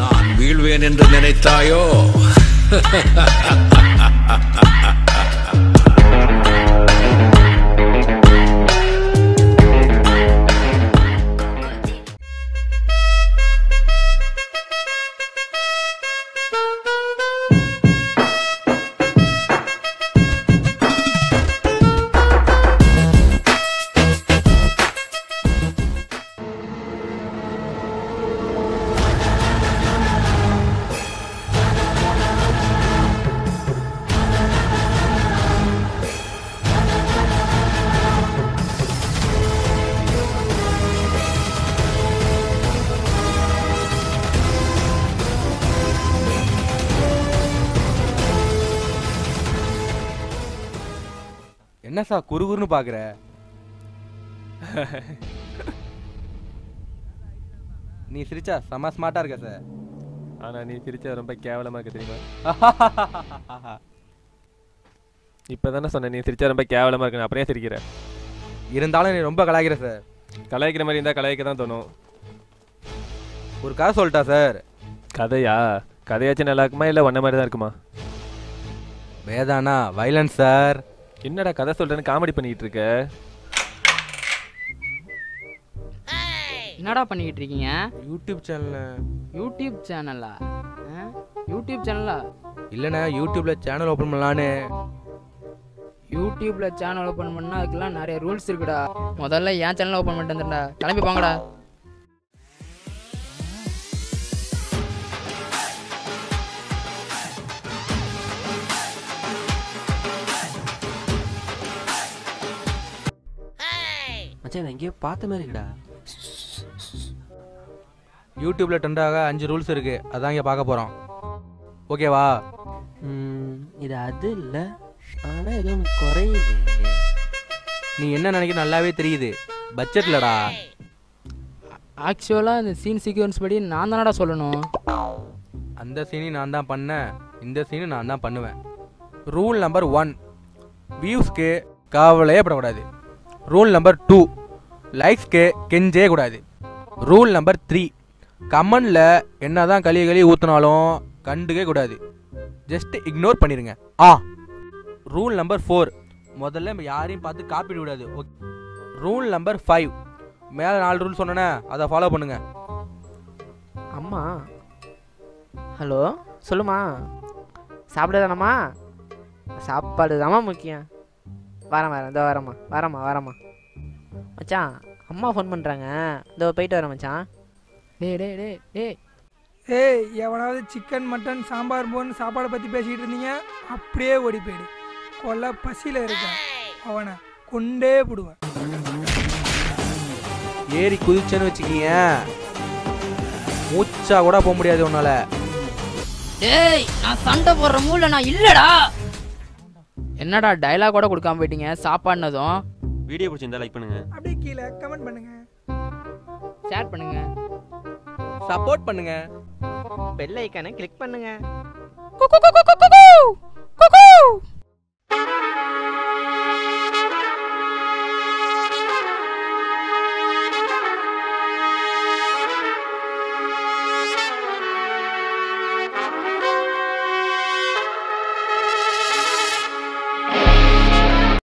நான் வீழ்வேன் என்று நினைத்தாயோ? என்ன சார் குறுகுறுன்னு பாக்குற? நீ சிரிச்சா செம ஸ்மார்ட்டா இருக்க சார். ஆனா நீ சிரிச்சா ரொம்ப கேவலமா இருக்கு தெரியுமா? இப்பதானே சொன்னேன் நீ சிரிச்சா ரொம்ப கேவலமா இருக்கு, அப்படியே சிரிக்கிற. இருந்தாலும் நீ ரொம்ப கலாய்க்கிற சார். கலாய்க்கிற மாதிரி இருந்தா கலாய்க்க தான் தோணும். ஒரு கதை சொல்லிட்டா சார். கதையா? கதையாச்சும் நல்லா இருக்குமா இல்லை ஒன்ன மாதிரி தான் இருக்குமா? வேதானா வைலன்ஸ் சார். என்னடா கதை சொல்றேன்னு காமெடி பண்ணிட்டு இருக்க? என்னடா பண்ணிக்கிட்டு இருக்கீங்க? YouTube channel. யூடியூப் சேனலா? யூடியூப் சேனலா? இல்லைண்ணா யூடியூப்ல சேனல் ஓப்பன் பண்ணலான்னு. யூடியூப்ல சேனல் ஓப்பன் பண்ணா அதுக்கெல்லாம் நிறைய ரூல்ஸ் இருக்குடா. முதல்ல என் சேனல் ஓப்பன் பண்ணிட்டு வந்துடா. கிளம்பி போங்கடா. மச்சான் எங்கேயோ பார்த்த மாதிரி இருக்குடா. யூடியூப்ல ட்ரெண்டாக 5 ரூல்ஸ் இருக்கு, அதான் இங்கே பார்க்க போறோம். ஓகேவா? இது அது இல்லை, ஆனால் ஏதோ ஒன்று குறையுது. நீ என்ன நினைக்க நல்லாவே தெரியுது. பட்ஜெட்லடா. ஆக்சுவலாக இந்த சீன் சீக்வன்ஸ் படி நான் தானடா சொல்லணும். அந்த சீனி நான் தான் பண்ணேன், இந்த சீனு நான் தான் பண்ணுவேன். ரூல் நம்பர் 1, வியூஸ்க்கு கவலையே படக்கூடாது. ரூல் நம்பர் 2, லைக்ஸ்க்கு கெஞ்சே கூடாது. ரூல் நம்பர் 3, கமெண்ட்ல என்னதான் களி ஊற்றினாலும் கண்டுக்கே கூடாது, ஜஸ்ட் இக்னோர் பண்ணிடுங்க. ரூல் நம்பர் 4, முதல்ல யாரையும் பார்த்து காப்பிட கூடாது. ரூல் நம்பர் 5, மேலே 4 ரூல் சொன்னேன்னா அதை ஃபாலோ பண்ணுங்க. அம்மா ஹலோ சொல்லுமா? சாப்பிடுதானம்மா? சாப்பாடு தாம்மா முக்கியம். வரேன் இதோ வரேம்மா. மச்சான் அம்மா ஃபோன் பண்ணுறாங்க, இதோ போயிட்டு வரேன் மச்சான். ஏய் எவனாவது சிக்கன் மட்டன் சாம்பார் போன்னு சாப்பாடை பற்றி பேசிக்கிட்டு இருந்தீங்க, அப்படியே ஓடி போயிடு. கொல்ல பசியில் இருக்கான், அவனை கொண்டே போடுவேன். ஏறி குதிச்சேன்னு வச்சுக்கீங்க, மூச்சா கூட போக முடியாது உன்னால. டேய் நான் சண்டை போடுற மூல நான் இல்லடா. என்னடா டயலாக் கூட கொடுக்காம போயிட்டீங்க சாப்பாடுனதும். வீடியோ பிடிச்சிருந்தா லைக் பண்ணுங்க, அப்படியே கீழே கமெண்ட் பண்ணுங்க, ஷேர் பண்ணுங்க, சப்போர்ட் பண்ணுங்க, பெல் ஐகானை கிளிக் பண்ணுங்க. குக்கு குக்கு குக்கு குக்கு குக்கு.